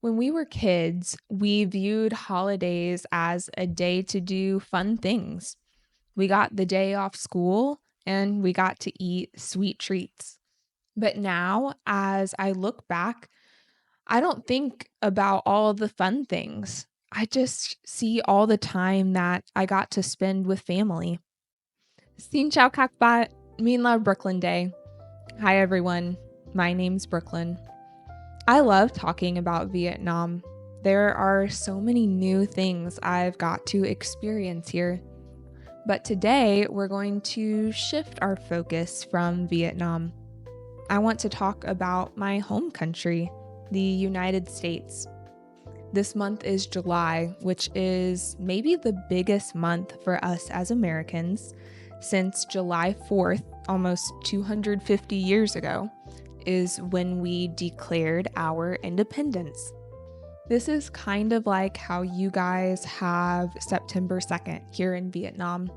When we were kids, we viewed holidays as a day to do fun things. We got the day off school and we got to eat sweet treats. But now, as I look back, I don't think about all the fun things. I just see all the time that I got to spend with family. Xin chào các bạn. Mình là Brooklyn Day. Hi everyone. My name's Brooklyn. I love talking about Vietnam. There are so many new things I've got to experience here. But today we're going to shift our focus from Vietnam. I want to talk about my home country, the United States. This month is July, which is maybe the biggest month for us as Americans, since July 4th, almost 250 years ago, is when we declared our independence. This is kind of like how you guys have September 2nd here in Vietnam.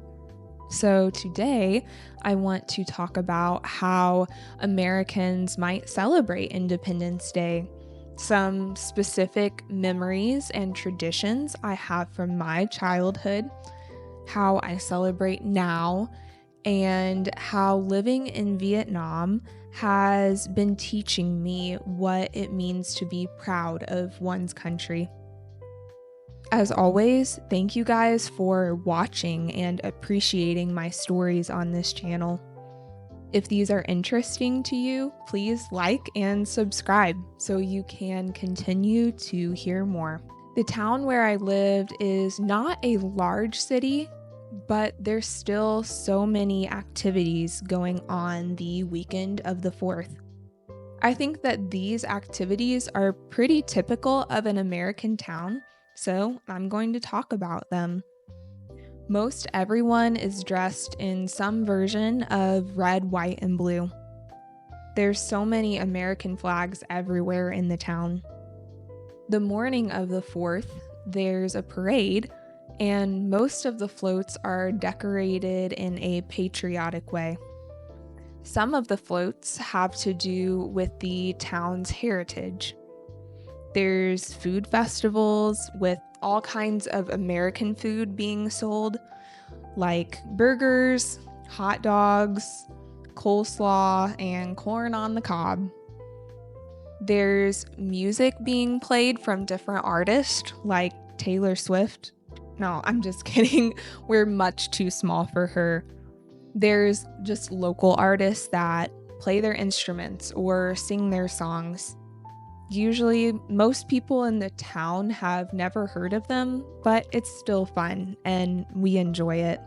So today, I want to talk about how Americans might celebrate Independence Day, some specific memories and traditions I have from my childhood, how I celebrate now, and how living in Vietnam has been teaching me what it means to be proud of one's country. As always, thank you guys for watching and appreciating my stories on this channel. If these are interesting to you, please like and subscribe so you can continue to hear more. The town where I lived is not a large city, but there's still so many activities going on the weekend of the 4th. I think that these activities are pretty typical of an American town, so I'm going to talk about them. Most everyone is dressed in some version of red, white, and blue. There's so many American flags everywhere in the town. The morning of the 4th, there's a parade, and most of the floats are decorated in a patriotic way. Some of the floats have to do with the town's heritage. There's food festivals with all kinds of American food being sold, like burgers, hot dogs, coleslaw, and corn on the cob. There's music being played from different artists, like Taylor Swift. No, I'm just kidding. We're much too small for her. There's just local artists that play their instruments or sing their songs. Usually, most people in the town have never heard of them, but it's still fun and we enjoy it.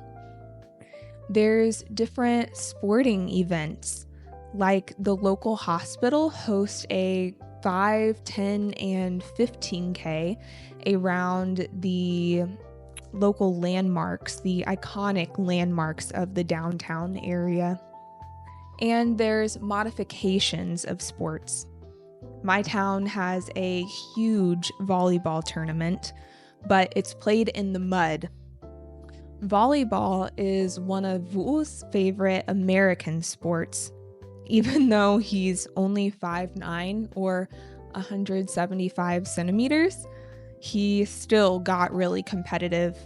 There's different sporting events, like the local hospital hosts a 5, 10, and 15K around the local landmarks, the iconic landmarks of the downtown area. And there's modifications of sports. My town has a huge volleyball tournament, but it's played in the mud. Volleyball is one of Vu's favorite American sports. Even though he's only 5'9" or 175 centimeters, he still got really competitive.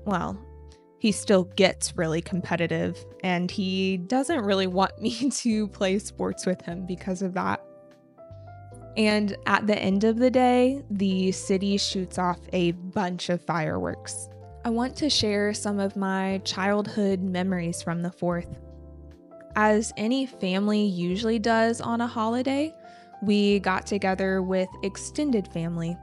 Well, he still gets really competitive, and he doesn't really want me to play sports with him because of that. And at the end of the day, the city shoots off a bunch of fireworks. I want to share some of my childhood memories from the 4th. As any family usually does on a holiday, we got together with extended family.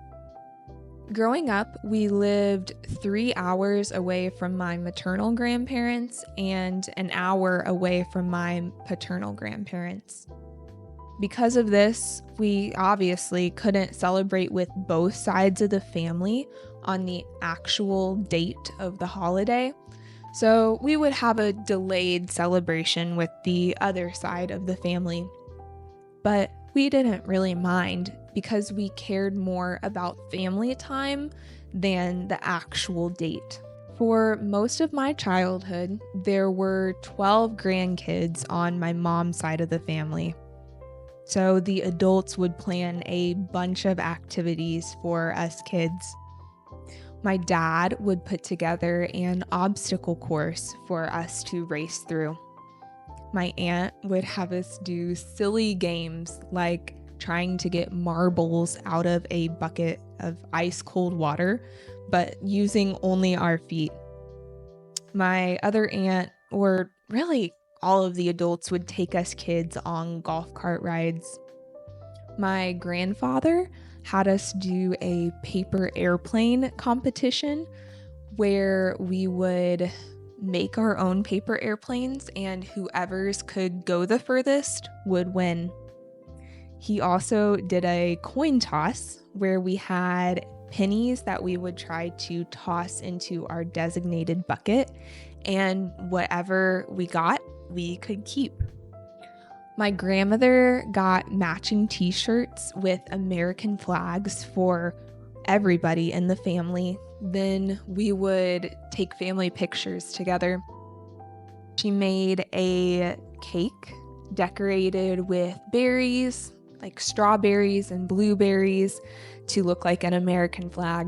Growing up, we lived 3 hours away from my maternal grandparents and an hour away from my paternal grandparents. Because of this, we obviously couldn't celebrate with both sides of the family on the actual date of the holiday, so we would have a delayed celebration with the other side of the family. But we didn't really mind because we cared more about family time than the actual date. For most of my childhood, there were 12 grandkids on my mom's side of the family. So the adults would plan a bunch of activities for us kids. My dad would put together an obstacle course for us to race through. My aunt would have us do silly games like trying to get marbles out of a bucket of ice cold water, but using only our feet. My other aunt, or really all of the adults, would take us kids on golf cart rides. My grandfather had us do a paper airplane competition where we would make our own paper airplanes, and whoever's could go the furthest would win. He also did a coin toss where we had pennies that we would try to toss into our designated bucket, and whatever we got, we could keep. My grandmother got matching t-shirts with American flags for everybody in the family. Then we would take family pictures together. She made a cake decorated with berries, like strawberries and blueberries, to look like an American flag.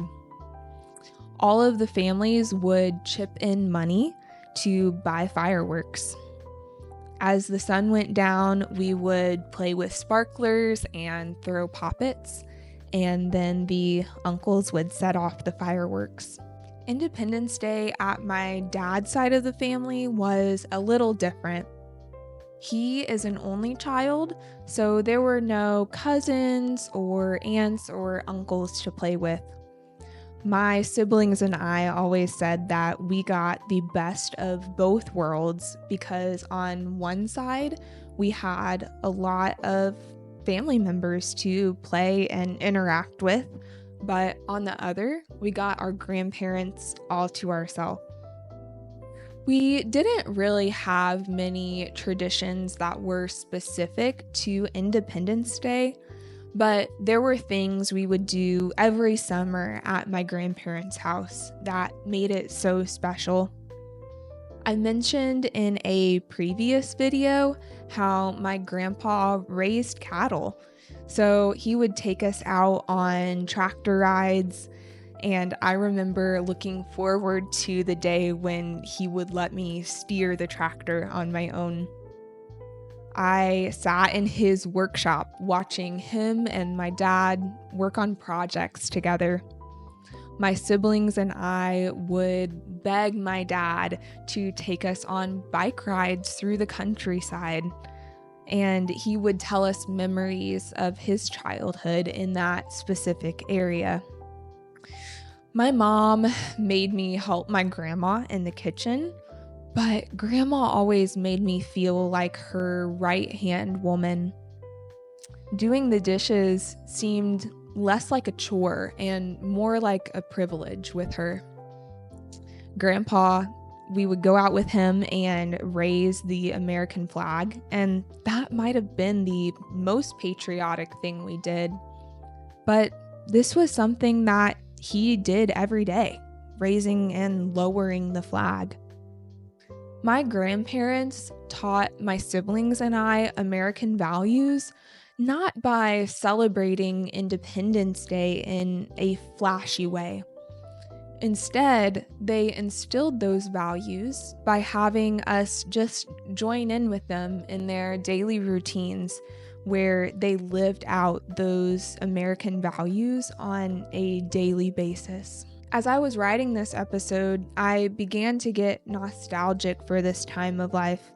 All of the families would chip in money to buy fireworks. As the sun went down, we would play with sparklers and throw poppets, and then the uncles would set off the fireworks. Independence Day at my dad's side of the family was a little different. He is an only child, so there were no cousins or aunts or uncles to play with. My siblings and I always said that we got the best of both worlds because on one side, we had a lot of family members to play and interact with, but on the other, we got our grandparents all to ourselves. We didn't really have many traditions that were specific to Independence Day, but there were things we would do every summer at my grandparents' house that made it so special. I mentioned in a previous video how my grandpa raised cattle. So he would take us out on tractor rides, and I remember looking forward to the day when he would let me steer the tractor on my own. I sat in his workshop watching him and my dad work on projects together. My siblings and I would beg my dad to take us on bike rides through the countryside, and he would tell us memories of his childhood in that specific area. My mom made me help my grandma in the kitchen, but Grandma always made me feel like her right-hand woman. Doing the dishes seemed less like a chore and more like a privilege with her. Grandpa, we would go out with him and raise the American flag, and that might have been the most patriotic thing we did. But this was something that he did every day, raising and lowering the flag. My grandparents taught my siblings and I American values, not by celebrating Independence Day in a flashy way. Instead, they instilled those values by having us just join in with them in their daily routines, where they lived out those American values on a daily basis. As I was writing this episode, I began to get nostalgic for this time of life.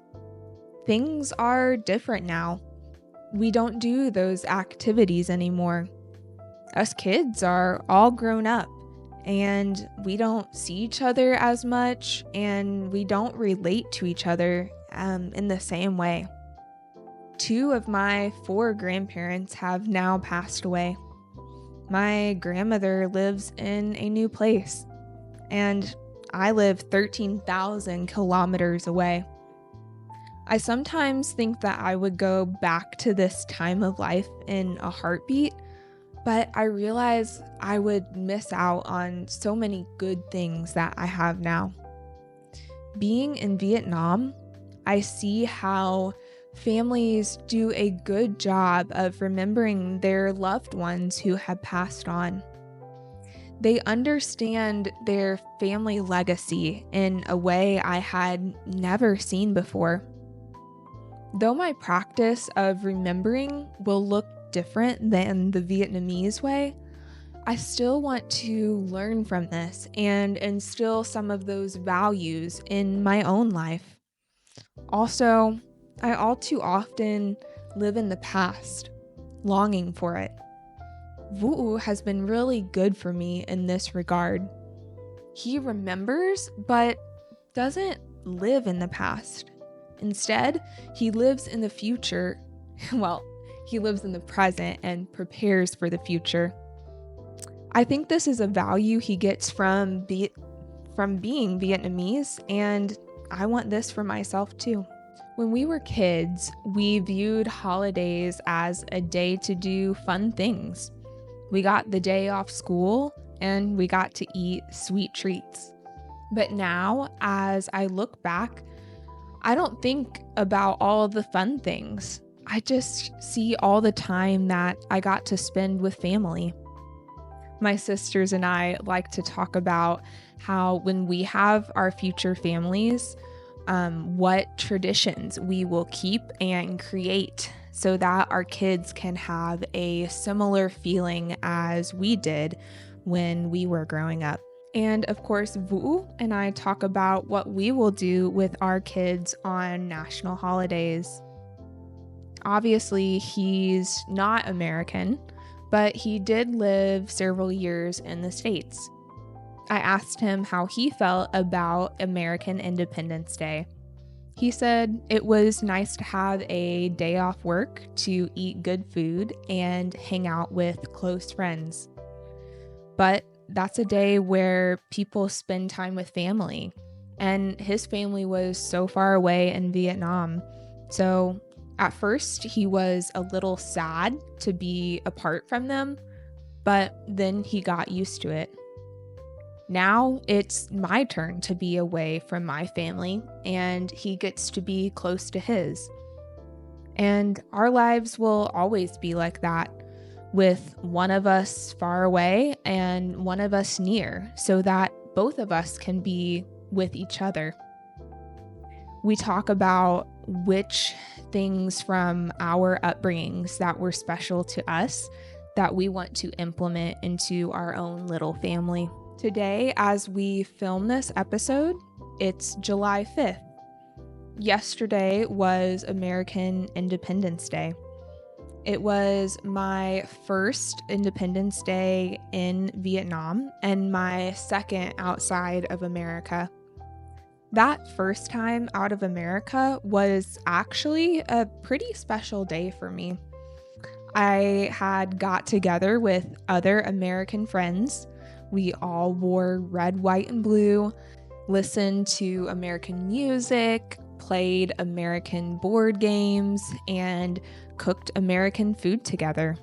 Things are different now. We don't do those activities anymore. Us kids are all grown up, and we don't see each other as much, and we don't relate to each other in the same way. 2 of my 4 grandparents have now passed away. My grandmother lives in a new place, and I live 13,000 kilometers away. I sometimes think that I would go back to this time of life in a heartbeat, but I realize I would miss out on so many good things that I have now. Being in Vietnam, I see how Families do a good job of remembering their loved ones who have passed on. They understand their family legacy in a way I had never seen before. Though my practice of remembering will look different than the Vietnamese way, I still want to learn from this and instill some of those values in my own life. Also, I all too often live in the past, longing for it. Vu'u has been really good for me in this regard. He remembers, but doesn't live in the past. Instead, he lives in the future. Well, he lives in the present and prepares for the future. I think this is a value he gets from being Vietnamese, and I want this for myself too. When we were kids, we viewed holidays as a day to do fun things. We got the day off school and we got to eat sweet treats. But now, as I look back, I don't think about all of the fun things. I just see all the time that I got to spend with family. My sisters and I like to talk about how when we have our future families, what traditions we will keep and create so that our kids can have a similar feeling as we did when we were growing up. And of course, Vu'u and I talk about what we will do with our kids on national holidays. Obviously, he's not American, but he did live several years in the States. I asked him how he felt about American Independence Day. He said it was nice to have a day off work to eat good food and hang out with close friends. But that's a day where people spend time with family, and his family was so far away in Vietnam. So at first he was a little sad to be apart from them, but then he got used to it. Now it's my turn to be away from my family, and he gets to be close to his. And our lives will always be like that, with one of us far away and one of us near, so that both of us can be with each other. We talk about which things from our upbringings that were special to us that we want to implement into our own little family. Today, as we film this episode, it's July 5th. Yesterday was American Independence Day. It was my first Independence Day in Vietnam and my second outside of America. That first time out of America was actually a pretty special day for me. I had got together with other American friends. We all wore red, white, and blue, listened to American music, played American board games, and cooked American food together.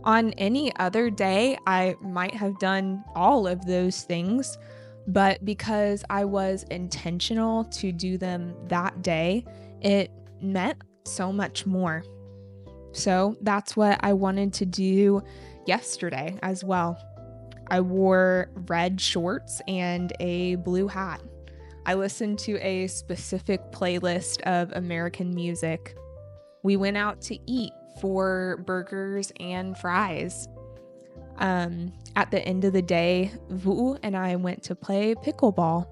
On any other day, I might have done all of those things, but because I was intentional to do them that day, it meant so much more. So that's what I wanted to do yesterday as well. I wore red shorts and a blue hat. I listened to a specific playlist of American music. We went out to eat for burgers and fries. At the end of the day, Vu and I went to play pickleball.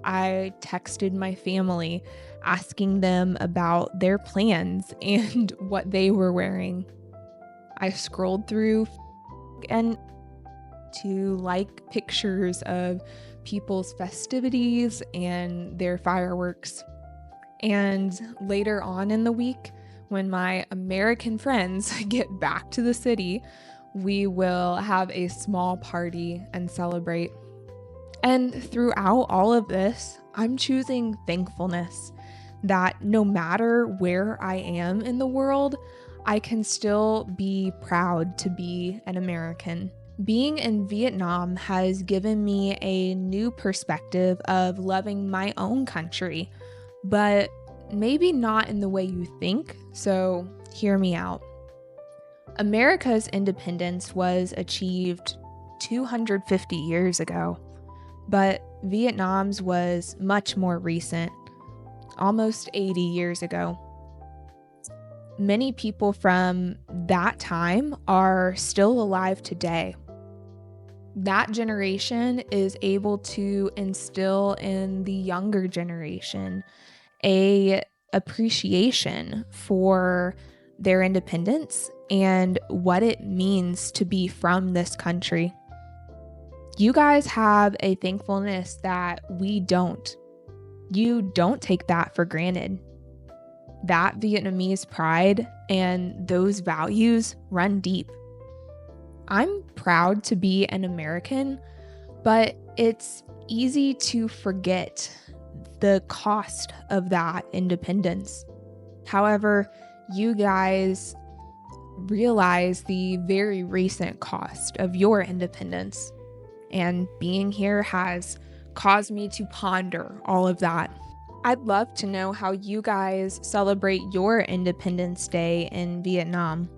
I texted my family asking them about their plans and what they were wearing. I scrolled through and to like pictures of people's festivities and their fireworks. And later on in the week, when my American friends get back to the city, we will have a small party and celebrate. And throughout all of this, I'm choosing thankfulness that no matter where I am in the world, I can still be proud to be an American. Being in Vietnam has given me a new perspective of loving my own country, but maybe not in the way you think, so hear me out. America's independence was achieved 250 years ago, but Vietnam's was much more recent, almost 80 years ago. Many people from that time are still alive today. That generation is able to instill in the younger generation a appreciation for their independence and what it means to be from this country. You guys have a thankfulness that we don't. You don't take that for granted. That Vietnamese pride and those values run deep. I'm proud to be an American, but it's easy to forget the cost of that independence. However, you guys realize the very recent cost of your independence, and being here has caused me to ponder all of that. I'd love to know how you guys celebrate your Independence Day in Vietnam,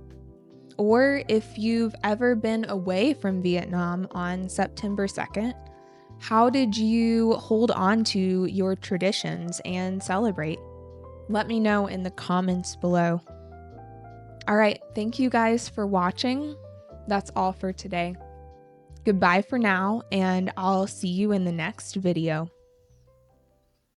or if you've ever been away from Vietnam on September 2nd, how did you hold on to your traditions and celebrate? Let me know in the comments below. All right, thank you guys for watching. That's all for today. Goodbye for now, and I'll see you in the next video.